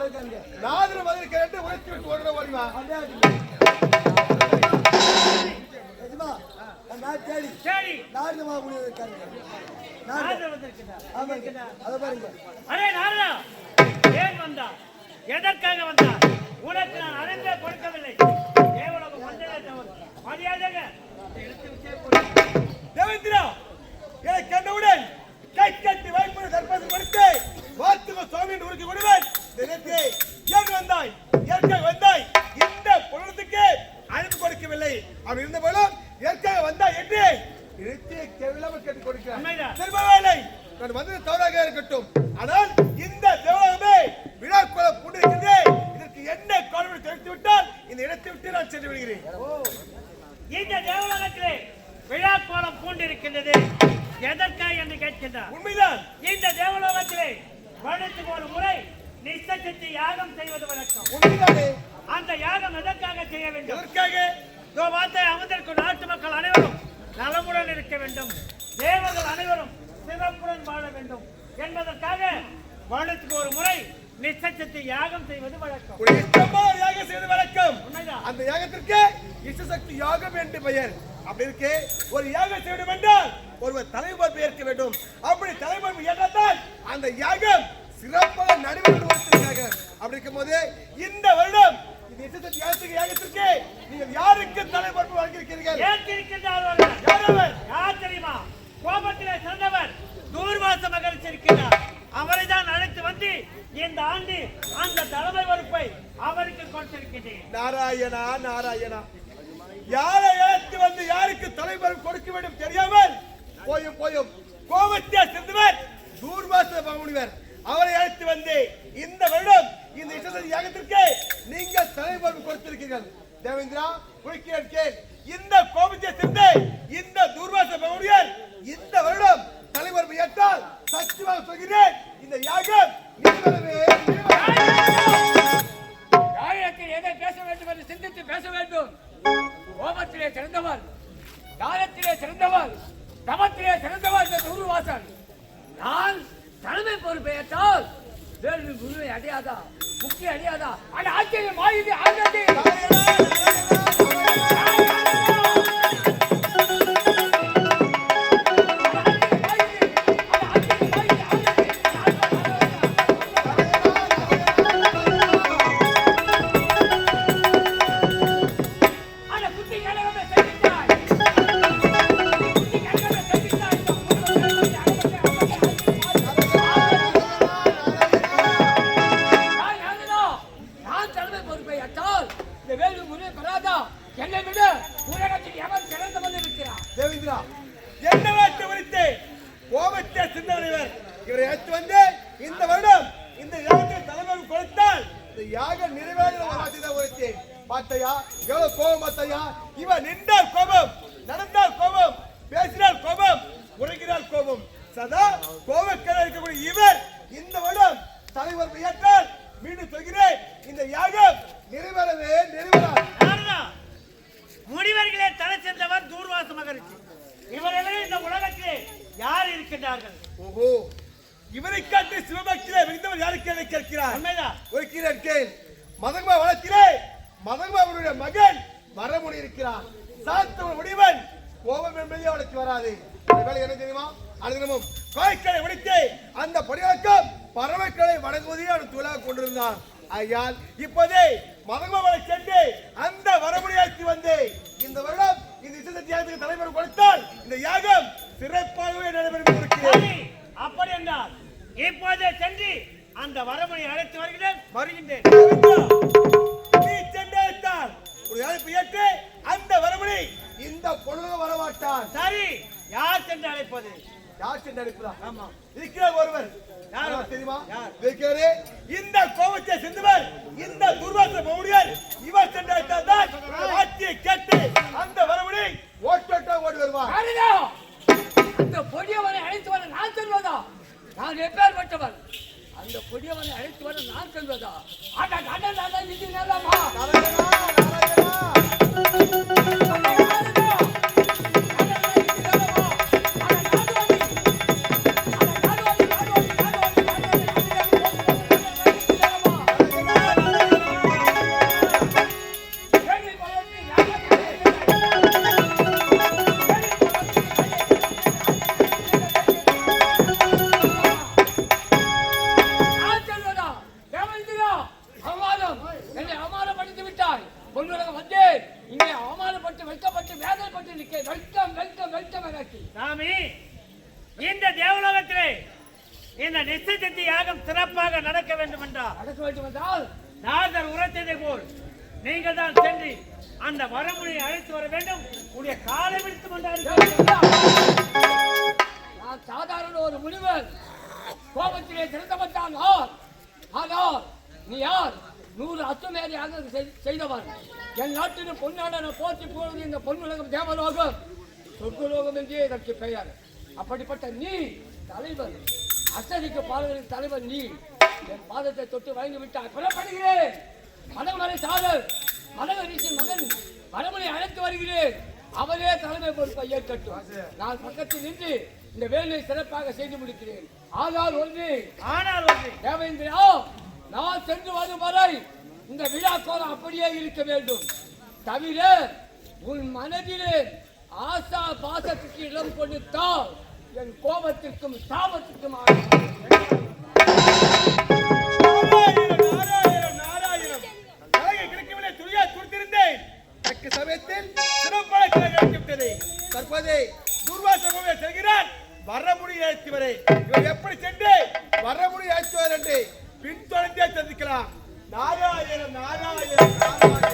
நாதிர மதுரை கேட்டு உழைச்சி விட்டு ஓடுற ஓடிவா ஏன் வந்தா எதற்காக வந்தா உனக்கு நான் அறிந்தே கொடுக்கவில்லை தேவலோகம் வந்ததே தவறு மரியாதையாக தேவேந்திரா என்னை கண்டவுடன் கை கட்டி வாய்ப்பு தற்போது கொடுத்து வாத்துவ சுவாமி என்று உறுதி கொடுவேன் நினைத்தே ஏன் வந்தாய் ஏற்காக வந்தாய் இந்த பொருளத்துக்கு அழைப்பு கொடுக்கவில்லை அப்படி இருந்த போலும் ஏற்காக வந்தாய் என்று நினைத்தே கேள்வியில்லாமல் கேட்டுக் கொடுக்கிறேன் திரும்பவேலை நான் வந்தது தவறாக இருக்கட்டும் ஆனால் இந்த தேவலோகமே விழா கோலம் பூண்டிருக்கிறது இதற்கு என்ன காரணம் தெரிவித்து விட்டால் இந்த இடத்தை விட்டு நான் சென்று விடுகிறேன் இந்த தேவலோகத்திலே விழா கோலம் பூண்டிருக்கின்றது எதற்காக என்று கேட்கின்றார் உண்மைதான் இந்த தேவலோகத்திலே வருடத்துக்கு ஒரு முறை நிச்சயத்தை யாகம் செய்வது வழக்கம் உண்மைதானே அந்த யாகம் எதற்காக செய்ய வேண்டும் எதற்காக வார்த்தை அமர்ந்திருக்கும் நாட்டு மக்கள் அனைவரும் நலமுடன் இருக்க வேண்டும் தேவர்கள் அனைவரும் சிறப்புடன் வாழ வேண்டும் என்பதற்காக வருடத்துக்கு ஒரு முறை நிச்சயத்தை யாகம் செய்வது வழக்கம் யாகம் செய்வது வழக்கம் அந்த யாகத்திற்கு இஷ்டசக்தி யாகம் என்று பெயர் அப்படி இருக்கு ஒரு யாகம் செய்ய வேண்டும் என்றால் ஒருவர் தலைவர் ஏற்க வேண்டும் அப்படி தலைவர் ஏற்றால் அந்த யாகம் சிறப்பாக நடைபெறுவதற்காக அப்படி இருக்கும் போது இந்த வருடம் இந்த இஷ்டசக்தி யாகத்திற்கு நீங்கள் யாருக்கு தலைவர் வழங்கியிருக்கிறீர்கள் யார் தெரியுமா கோபத்திலே சிறந்தவர் தூர்வாச மகரிஷி இருக்கிறார் அவரை தான் அழைத்து வந்து இந்த ஆண்டு அந்த தலைமை பொறுப்பை அவருக்கு கொடுத்திருக்கிறேன் நாராயணா நாராயணா யாரை அழைத்து வந்து யாருக்கு தலைவர் கொடுக்க வேண்டும் தெரியாமல் போயும் போயும் கோபத்தை சிறந்தவர் தூர்வாச முனிவர் அவரை அழைத்து வந்து இந்த வருடம் இந்த இஷ்டசக்தி யாகத்திற்கு நீங்கள் தலைவர் கொடுத்திருக்கிறீர்கள் தேவேந்திரா குறுக்கிறேன் இந்த கோபத்தை சிறந்த இந்த தூர்வாச முனிவர் இந்த வருடம் தலைவர் ஏற்றால் சத்தியமாக சொல்கிறேன் இந்த யாகம் யாகத்தில் எதை பேச வேண்டும் என்று சிந்தித்து பேச வேண்டும். கோபத்திலே சிறந்தவர், தானத்திலே சிறந்தவர், தமத்திலே சிறந்தவர் இந்த தூர்வாசன். நான் தலைமை பொறுப்பை ஏற்றால் வேள்வி குருவை அடையாதா, முக்கிய அடையாதா, அது ஆச்சரியம் ஆயுது ஆகிறது. முனிவர்களே தலை சென்றவர் தூர்வாச மகரிஷி. இவர்களே இந்த உலகத்திலே யார் இருக்கின்றார்கள்? ஓஹோ, இவரை காட்டி சிவபக்தியிலே மிகுந்தவர் யாருக்கு கேட்கிறார்? ஒரு கீழன் கேள். மதங்கமா வளத்திலே மதங்கமாவுடைய மகன் வரமுடி இருக்கிறார். சாத்தவ முடிவன் கோபம் என்பதே அவளுக்கு வராது. என்ன தெரியுமா? அனுதினமும் கோய்களை உடைத்து அந்த பணியாக்கம் பறவைகளை வணங்குவதையே அவன் தொழிலாக கொண்டிருந்தான். ஐயால் இப்போதே மதங்கமாவளை சென்று அந்த வரமுடியாக்கி வந்து இந்த வருடம் இந்த இசைத்தியாகத்துக்கு தலைவர் கொடுத்தால் இந்த யாகம் சிறப்பாகவே நடைபெறும். அப்படி என்றால் இப்போதே சென்று அந்த வரமுறை அழைத்து வருகின்றேன். நீ சென்றால் ஒரு அழைப்பு ஏற்று அந்த வரமுறை இந்த பொழுது வரமாட்டான். சரி, யார் சென்று அழைப்பது? யார் சென்று அழைப்பதா? ஆமா, இருக்கிற ஒருவர் யார் தெரியுமா? இருக்கிறே இந்த கோபத்தை சென்றவர் இந்த துர்வாச மௌரியர். இவர் சென்று அழைத்தால் தான் வார்த்தையை கேட்டு அந்த வரமுறை ஓட்டோட்டா ஓடி வருவார். அந்த பொடியவனை அழைத்து வர நான் செல்வதா? நான் எப்பேற்பட்டவன்? அந்த பொடியவனை அழைத்து வர நான் செல்வதா? இது நல்லமா? இந்த நிச்சயத்தை யாகம் சிறப்பாக நடக்க வேண்டும் என்றால் நடக்க வேண்டும் என்றால் நாதர் உரைத்ததை போல் நீங்கள் தான் சென்று அந்த வரமுறையை அழைத்து வர வேண்டும். உடைய காலை விடுத்து கொண்டாடுங்கள். நான் சாதாரண ஒரு முனிவர், கோபத்திலே சிறந்தவன் தான். ஆனால் நீ யார்? 100 அத்துமேரியாக செய்தவன். என் நாட்டின் பொன்னாடனை போற்றி போவது இந்த பொன்னுலகம் தேவலோகம், சொர்க்கலோகம் என்றே இதற்கு பெயர். அப்படிப்பட்ட நீ தலைவர், அசதிக்கு பாடலின் தலைவர் நீ. என் பாதத்தை தொட்டு வழங்கி விட்டார். புறப்படுகிறேன். மதமலை சாதர் மதகரிசின் மகன் வரமுறை அழைத்து வருகிறேன். அவரே தலைமை பொறுப்பை ஏற்கட்டும். நான் பக்கத்தில் நின்று இந்த வேலையை சிறப்பாக செய்து முடிக்கிறேன். ஆனால் ஒன்று தேவேந்திரா, நான் சென்று வரும் வரை இந்த விழா கோலம் அப்படியே இருக்க வேண்டும். தவிர உன் மனதிலே ஆசா பாசத்துக்கு இடம் கொடுத்தால் என் கோபத்திற்கும் சாபத்திற்கும் சமயத்தில் சிறப்பாக தற்போது துர்வாச செல்கிறார். வரமுடி அழைத்தவரை இவர் எப்படி சென்று வரமுடி அழைத்தவர் என்று பின்தொடர்ந்தே சந்திக்கலாம். நாராயணன் நாராயணன் நாராயணன்.